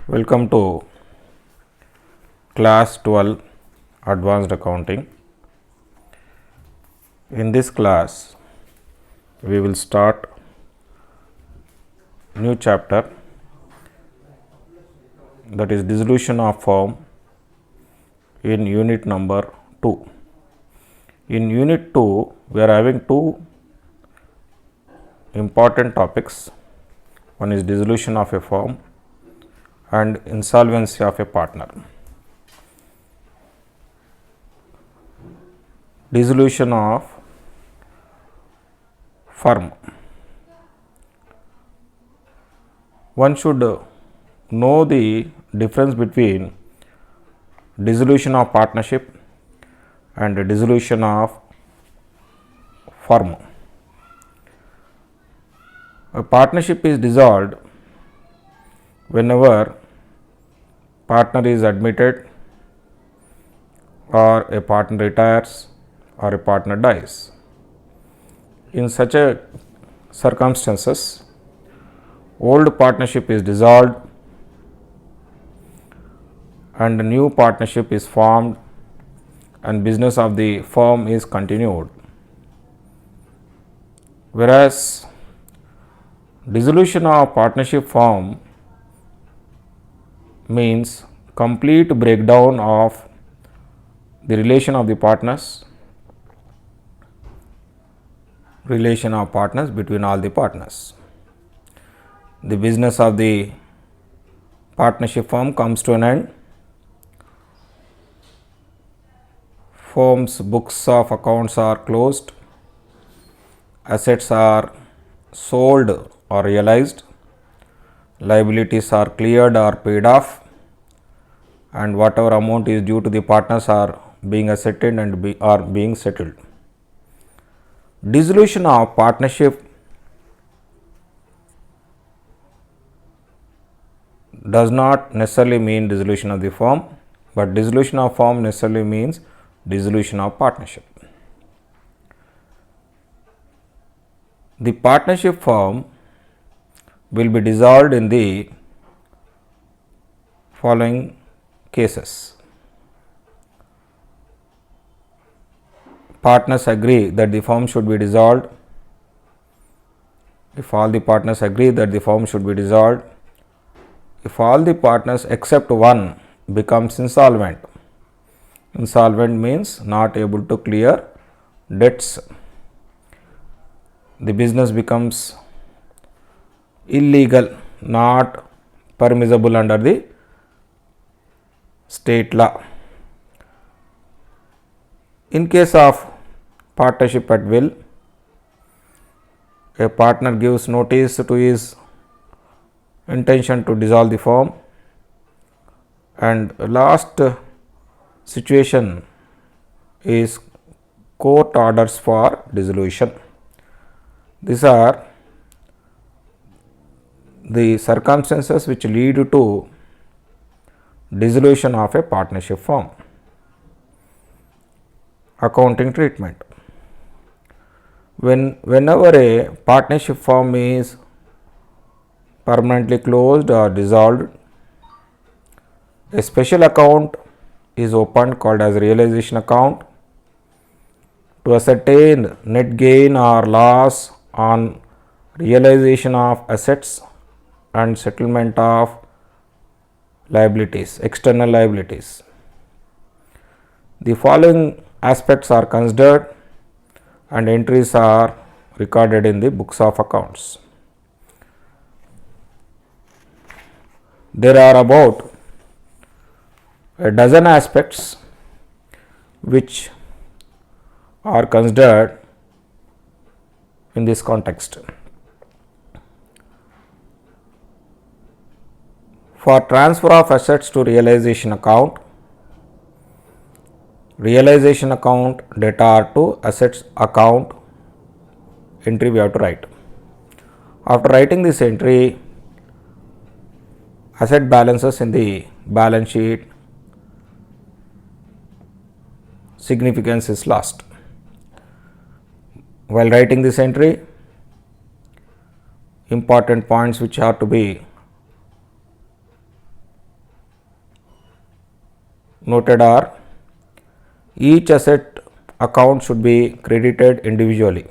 Welcome to class 12 advanced accounting. In this class we will start new chapter, that is dissolution of firm, in unit number 2. In unit 2 we are having two important topics. One is dissolution of a firm and insolvency of a partner. Dissolution of firm. One should know the difference between dissolution of partnership and dissolution of firm. A partnership is dissolved whenever partner is admitted, or a partner retires, or a partner dies. In such a circumstances, old partnership is dissolved and a new partnership is formed and business of the firm is continued. Whereas dissolution of partnership firm means complete breakdown of the relation of partners between all the partners. The business of the partnership firm comes to an end. Firm's books of accounts are closed, assets are sold or realized, liabilities are cleared or paid off, and whatever amount is due to the partners are being ascertained and are being settled. Dissolution of partnership does not necessarily mean dissolution of the firm, but dissolution of firm necessarily means dissolution of partnership. The partnership firm will be dissolved in the following cases. Partners agree that the firm should be dissolved. If all the partners agree that the firm should be dissolved, if all the partners except one becomes insolvent. Insolvent means not able to clear debts. The business becomes illegal, not permissible under the state law. In case of partnership at will, a partner gives notice to his intention to dissolve the firm, and last situation is court orders for dissolution. These are the circumstances which lead to dissolution of a partnership firm. Accounting treatment. Whenever a partnership firm is permanently closed or dissolved, a special account is opened called as realization account to ascertain net gain or loss on realization of assets and settlement of liabilities, external liabilities. The following aspects are considered and entries are recorded in the books of accounts. There are about a dozen aspects which are considered in this context. For transfer of assets to realization account debtor to assets account entry we have to write. After writing this entry, asset balances in the balance sheet, significance is lost. While writing this entry, important points which have to be noted are each asset account should be credited individually,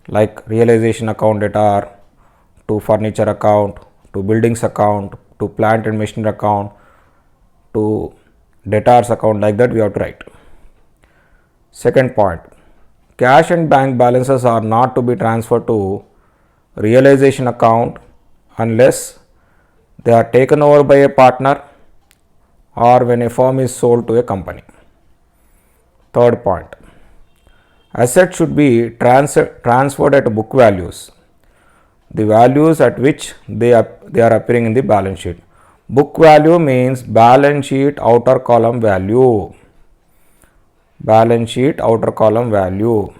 like realization account debtor to furniture account to buildings account to plant and machinery account to debtors account, like that we have to write. Second point, cash and bank balances are not to be transferred to realization account unless they are taken over by a partner or when a firm is sold to a company. Third point, assets should be transferred at book values, the values at which they are appearing in the balance sheet. Book value means balance sheet outer column value. Balance sheet outer column value.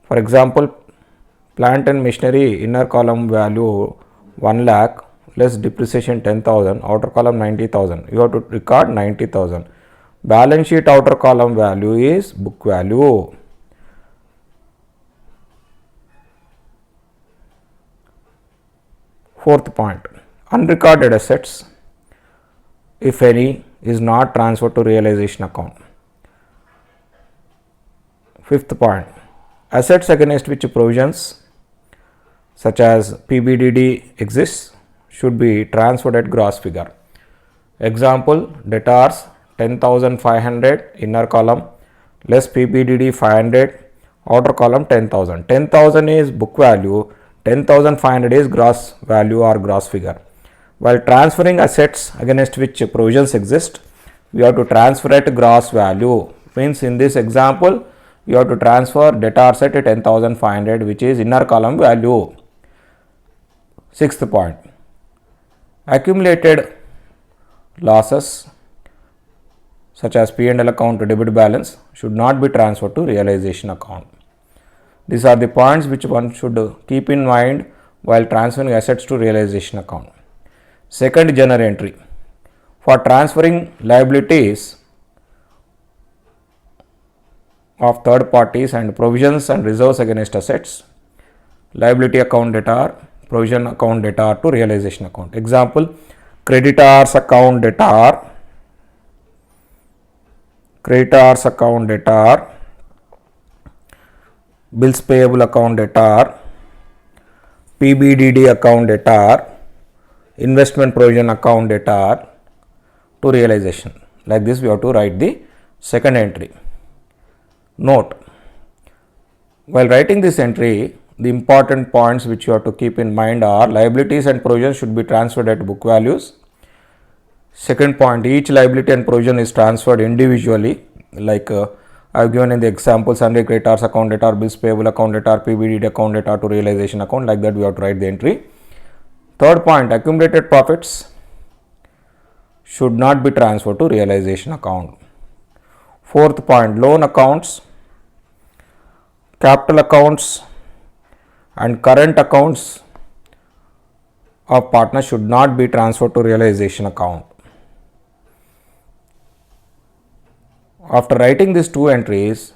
For example, plant and machinery inner column value 1 lakh less depreciation 10,000, outer column 90,000. You have to record 90,000. Balance sheet outer column value is book value. Fourth point, unrecorded assets, if any, is not transferred to realization account. Fifth point, assets against which provisions such as PBDD exists should be transferred at gross figure. Example, debtors 10,500 inner column less PBDD 500 outer column 10,000. 10,000 is book value, 10,500 is gross value or gross figure. While transferring assets against which provisions exist, we have to transfer at gross value. Means in this example, you have to transfer debtors at 10,500, which is inner column value. Sixth point, accumulated losses such as P&L account to debit balance should not be transferred to realization account. These are the points which one should keep in mind while transferring assets to realization account. Second, journal entry. For transferring liabilities of third parties and provisions and reserves against assets, liability account debtor, provision account debtor to realization account. Example, creditors account debtor, bills payable account debtor, PBDD account debtor, investment provision account debtor to realization. Like this we have to write the second entry. Note, while writing this entry, the important points which you have to keep in mind are liabilities and provisions should be transferred at book values. Second point, each liability and provision is transferred individually, like I have given in the example, sundry creditors account debtor, bills payable account debtor, PBDD account debtor to realization account. Like that we have to write the entry. Third point, accumulated profits should not be transferred to realization account. Fourth point, loan accounts, capital accounts and current accounts of partners should not be transferred to realization account. After writing these two entries,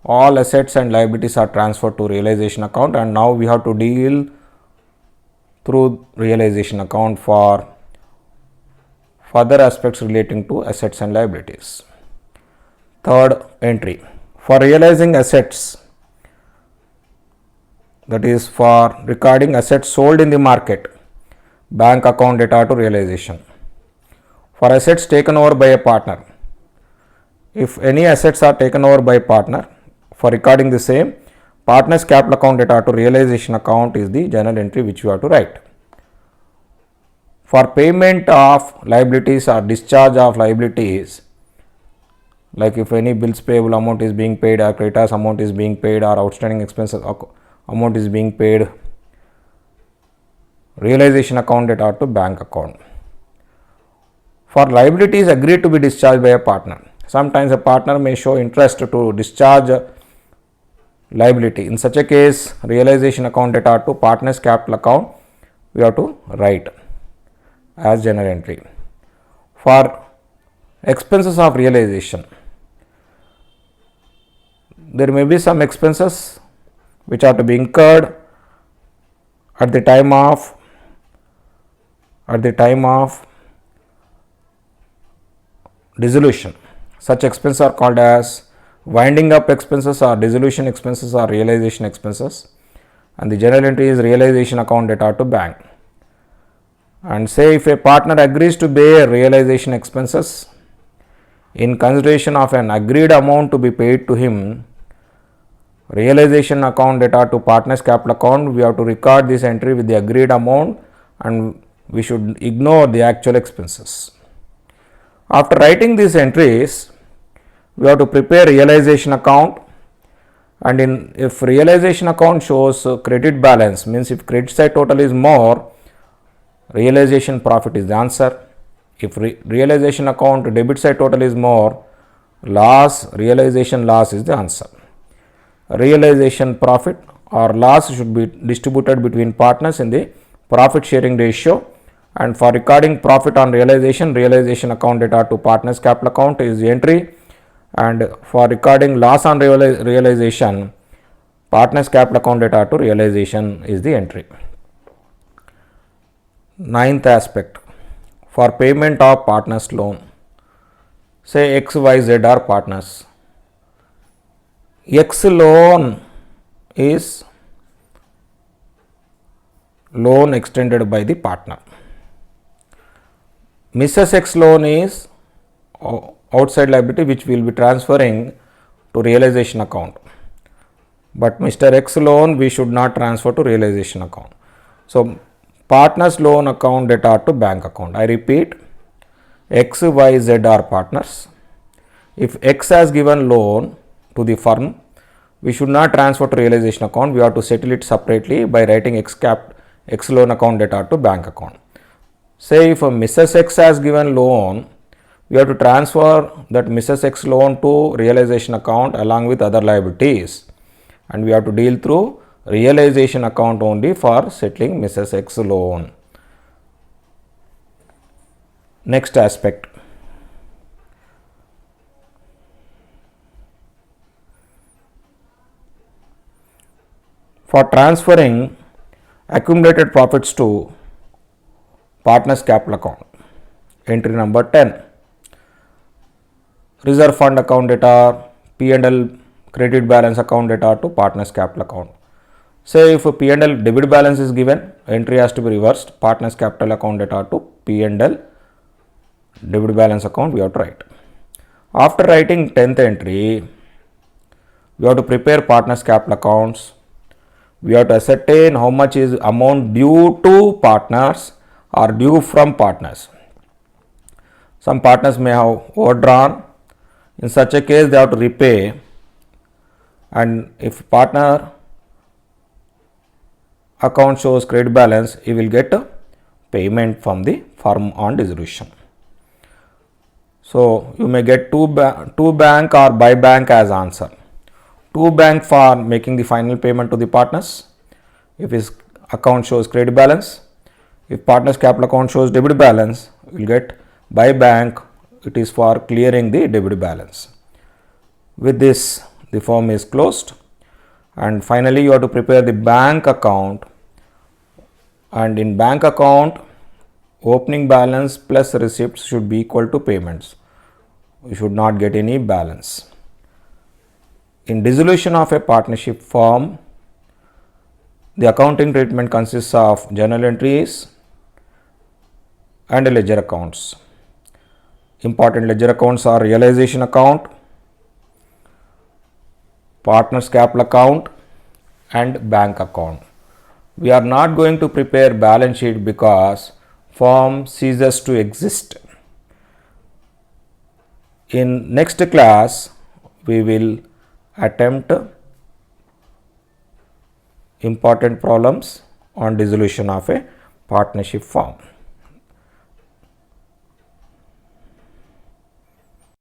all assets and liabilities are transferred to realization account, and now we have to deal through realization account for further aspects relating to assets and liabilities. Third entry, for realizing assets, that is for recording assets sold in the market, bank account debtor to realization. For assets taken over by a partner, if any assets are taken over by partner, for recording the same, partner's capital account debtor to realization account is the journal entry which you have to write. For payment of liabilities or discharge of liabilities, like if any bills payable amount is being paid or creditors amount is being paid or outstanding expenses amount is being paid, realization account debtor to bank account. For liabilities agreed to be discharged by a partner, sometimes a partner may show interest to discharge liability. In such a case, realization account debtor to partner's capital account we have to write as journal entry. For expenses of realization, there may be some expenses which are to be incurred at the time of dissolution. Such expenses are called as winding up expenses or dissolution expenses or realization expenses, and the journal entry is realization account data to bank. And say if a partner agrees to bear realization expenses in consideration of an agreed amount to be paid to him, realization account data to partner's capital account, we have to record this entry with the agreed amount and we should ignore the actual expenses. After writing these entries, we have to prepare realization account, and if realization account shows credit balance, means if credit side total is more, realization profit is the answer. If realization account debit side total is more, realization loss is the answer. Realization profit or loss should be distributed between partners in the profit sharing ratio, and for recording profit on realization account data to partners capital account is the entry, and for recording loss on realization, partners capital account data to realization is the entry. Ninth aspect, for payment of partners loan, say X, Y, Z are partners. X loan is loan extended by the partner. Mrs. X loan is outside liability which we will be transferring to realization account, but Mr. X loan we should not transfer to realization account. So partners loan account data to bank account. I repeat, X, Y, Z are partners. If X has given loan to the firm, we should not transfer to realization account. We have to settle it separately by writing X loan account data to bank account. Say if Mrs. X has given loan, we have to transfer that Mrs. X loan to realization account along with other liabilities, and we have to deal through realization account only for settling Mrs. X loan. Next aspect, for transferring accumulated profits to partners capital account, entry number 10, reserve fund account data, P&L credit balance account data to partners capital account. Say if a P&L debit balance is given, entry has to be reversed, partners capital account data to P&L debit balance account we have to write. After writing 10th entry, we have to prepare partners capital accounts. We have to ascertain how much is amount due to partners or due from partners. Some partners may have overdrawn. In such a case, they have to repay, and if partner account shows credit balance, he will get a payment from the firm on dissolution. So you may get to bank or by bank as answer. To bank for making the final payment to the partners if his account shows credit balance. If partners capital account shows debit balance, we will get by bank, it is for clearing the debit balance. With this, the form is closed, and finally you have to prepare the bank account, and in bank account opening balance plus receipts should be equal to payments. We should not get any balance. In dissolution of a partnership firm, the accounting treatment consists of journal entries and ledger accounts. Important ledger accounts are realization account, partners capital account and bank account. We are not going to prepare balance sheet because firm ceases to exist. In next class, we will attempt important problems on dissolution of a partnership firm.